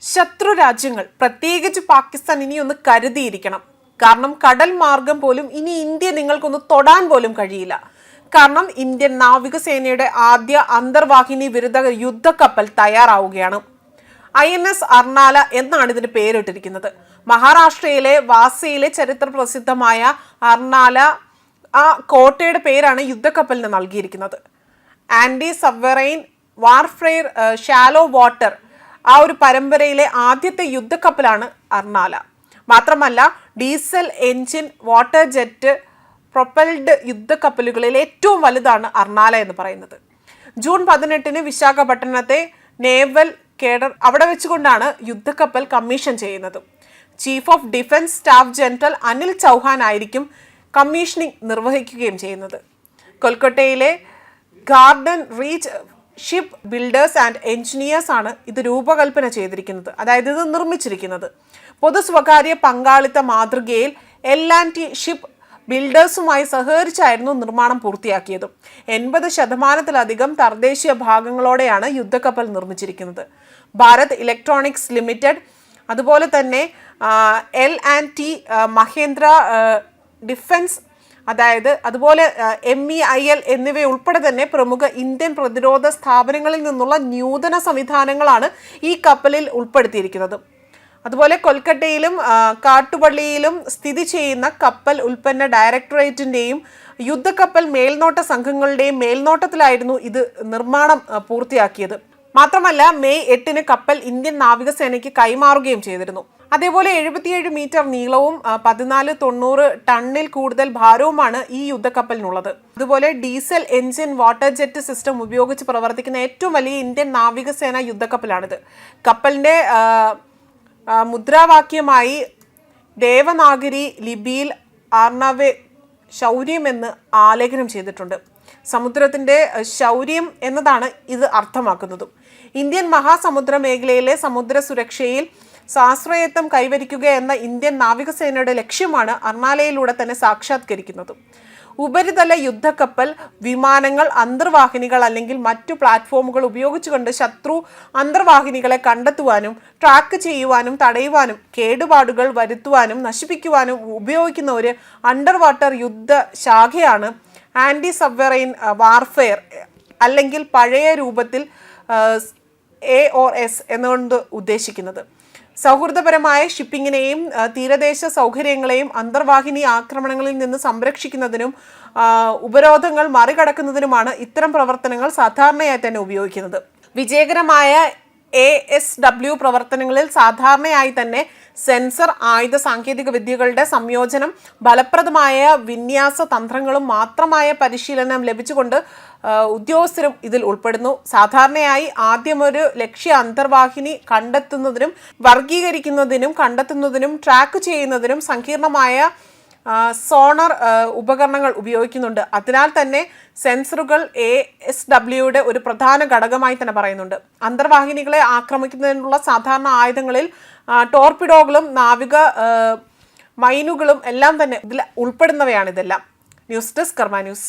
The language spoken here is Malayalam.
ശത്രു രാജ്യങ്ങൾ പ്രത്യേകിച്ച് പാകിസ്ഥാൻ ഇനി ഒന്ന് കരുതിയിരിക്കണം. കാരണം കടൽ മാർഗം പോലും ഇനി ഇന്ത്യ നിങ്ങൾക്കൊന്ന് തൊടാൻ പോലും കഴിയില്ല. കാരണം ഇന്ത്യൻ നാവികസേനയുടെ ആദ്യ അന്തർവാഹിനി വിരുദ്ധ യുദ്ധക്കപ്പൽ തയ്യാറാവുകയാണ്. INS അർണാല എന്നാണ് ഇതിന് പേരിട്ടിരിക്കുന്നത്. മഹാരാഷ്ട്രയിലെ വാസയിലെ ചരിത്ര പ്രസിദ്ധമായ അർണാല ആ കോട്ടയുടെ പേരാണ് യുദ്ധക്കപ്പലിന് നൽകിയിരിക്കുന്നത്. Anti submarine warfare shallow water ആ ഒരു പരമ്പരയിലെ ആദ്യത്തെ യുദ്ധക്കപ്പലാണ് അർണാല. മാത്രമല്ല diesel engine water jet propelled യുദ്ധക്കപ്പലുകളിൽ ഏറ്റവും വലുതാണ് അർണാല എന്ന് പറയുന്നത്. ജൂൺ 18 വിശാഖപട്ടണത്തെ നേവൽ കേഡർ അവിടെ വെച്ചുകൊണ്ടാണ് യുദ്ധക്കപ്പൽ കമ്മീഷൻ ചെയ്യുന്നത്. Chief of defence staff general Anil Chauhan ആയിരിക്കും കമ്മീഷനിങ് നിർവഹിക്കുകയും ചെയ്യുന്നത്. കൊൽക്കത്തയിലെ garden reach ship builders and engineers ആണ് ഇത് രൂപകൽപ്പന ചെയ്തിരിക്കുന്നത്, അതായത് ഇത് നിർമ്മിച്ചിരിക്കുന്നത്. പൊതു സ്വകാര്യ പങ്കാളിത്ത മാതൃകയിൽ L&T ഷിപ്പ് ബിൽഡേഴ്സുമായി സഹകരിച്ചായിരുന്നു നിർമ്മാണം പൂർത്തിയാക്കിയത്. 80% തദ്ദേശീയ ഭാഗങ്ങളോടെയാണ് യുദ്ധക്കപ്പൽ നിർമ്മിച്ചിരിക്കുന്നത്. ഭാരത് ഇലക്ട്രോണിക്സ് ലിമിറ്റഡ്, അതുപോലെ തന്നെ L&T മഹേന്ദ്ര ഡിഫൻസ്, അതുപോലെ MEIL എന്നിവയുൾപ്പെടെ തന്നെ പ്രമുഖ ഇന്ത്യൻ പ്രതിരോധ സ്ഥാപനങ്ങളിൽ നിന്നുള്ള നൂതന സംവിധാനങ്ങളാണ് ഈ കപ്പലിൽ ഉൾപ്പെടുത്തിയിരിക്കുന്നത്. അതുപോലെ കൊൽക്കത്തയിലും കാട്ടുപള്ളിയിലും സ്ഥിതി ചെയ്യുന്ന കപ്പൽ ഉൽപ്പന്ന ഡയറക്ടറേറ്റിൻ്റെയും യുദ്ധക്കപ്പൽ മേൽനോട്ട സംഘങ്ങളുടെയും മേൽനോട്ടത്തിലായിരുന്നു ഇത് നിർമ്മാണം പൂർത്തിയാക്കിയത്. മാത്രമല്ല മെയ് 8 കപ്പൽ ഇന്ത്യൻ നാവികസേനയ്ക്ക് കൈമാറുകയും ചെയ്തിരുന്നു. അതേപോലെ 77 മീറ്റർ നീളവും 1490 ടണ്ണിൽ കൂടുതൽ ഭാരവുമാണ് ഈ യുദ്ധക്കപ്പലിനുള്ളത്. അതുപോലെ diesel engine water jet system ഉപയോഗിച്ച് പ്രവർത്തിക്കുന്ന ഏറ്റവും വലിയ ഇന്ത്യൻ നാവികസേന യുദ്ധക്കപ്പലാണിത്. കപ്പലിൻ്റെ മുദ്രാവാക്യമായി ദേവനാഗരി ലിപിയിൽ ആർണവെ ശൗര്യം എന്ന് ആലേഖനം ചെയ്തിട്ടുണ്ട്. സമുദ്രത്തിൻ്റെ ശൗര്യം എന്നതാണ് ഇത് അർത്ഥമാക്കുന്നതും. ഇന്ത്യൻ മഹാസമുദ്ര മേഖലയിലെ സമുദ്ര സുരക്ഷയിൽ സ്വാശ്രയത്വം കൈവരിക്കുക എന്ന ഇന്ത്യൻ നാവികസേനയുടെ ലക്ഷ്യമാണ് അർണാലയിലൂടെ തന്നെ സാക്ഷാത്കരിക്കുന്നത്. ഉപരിതല യുദ്ധക്കപ്പൽ വിമാനങ്ങൾ, അന്തർവാഹിനികൾ അല്ലെങ്കിൽ മറ്റു പ്ലാറ്റ്ഫോമുകൾ ഉപയോഗിച്ചുകൊണ്ട് ശത്രു അന്തർവാഹിനികളെ കണ്ടെത്തുവാനും ട്രാക്ക് ചെയ്യുവാനും തടയുവാനും കേടുപാടുകൾ വരുത്തുവാനും നശിപ്പിക്കുവാനും ഉപയോഗിക്കുന്ന ഒരു അണ്ടർ വാട്ടർ യുദ്ധ ശാഖയാണ് ആന്റി സബ്വറൈൻ വാർഫെയർ, അല്ലെങ്കിൽ പഴയ രൂപത്തിൽ AOS എന്നുകൊണ്ട് ഉദ്ദേശിക്കുന്നത്. സൗഹൃദപരമായ ഷിപ്പിങ്ങിനെയും തീരദേശ സൗകര്യങ്ങളെയും അന്തർവാഹിനി ആക്രമണങ്ങളിൽ നിന്ന് സംരക്ഷിക്കുന്നതിനും ഉപരോധങ്ങൾ മറികടക്കുന്നതിനുമാണ് ഇത്തരം പ്രവർത്തനങ്ങൾ സാധാരണയായി തന്നെ ഉപയോഗിക്കുന്നത്. വിജയകരമായ ASW പ്രവർത്തനങ്ങളിൽ സാധാരണയായി തന്നെ സെൻസർ, ആയുധ സാങ്കേതിക വിദ്യകളുടെ സംയോജനം, ഫലപ്രദമായ വിന്യാസ തന്ത്രങ്ങളും മാത്രമായ പരിശീലനം ലഭിച്ചുകൊണ്ട് ഉദ്യോഗസ്ഥരും ഇതിൽ ഉൾപ്പെടുന്നു. സാധാരണയായി ആദ്യമൊരു ലക്ഷ്യ അന്തർവാഹിനി കണ്ടെത്തുന്നതിനും വർഗീകരിക്കുന്നതിനും കണ്ടെത്തുന്നതിനും ട്രാക്ക് ചെയ്യുന്നതിനും സങ്കീർണമായ സോണർ ഉപകരണങ്ങൾ ഉപയോഗിക്കുന്നുണ്ട്. അതിനാൽ തന്നെ സെൻസറുകൾ ASWയുടെ ഒരു പ്രധാന ഘടകമായി തന്നെ പറയുന്നുണ്ട്. അന്തർവാഹിനികളെ ആക്രമിക്കുന്നതിനുള്ള സാധാരണ ആയുധങ്ങളിൽ ടോർപിഡോകളും നാവിക മൈനുകളും എല്ലാം തന്നെ ഇതിൽ ഉൾപ്പെടുന്നവയാണ് ഇതെല്ലാം. ന്യൂസ് ഡെസ്ക് കർമ്മ ന്യൂസ്.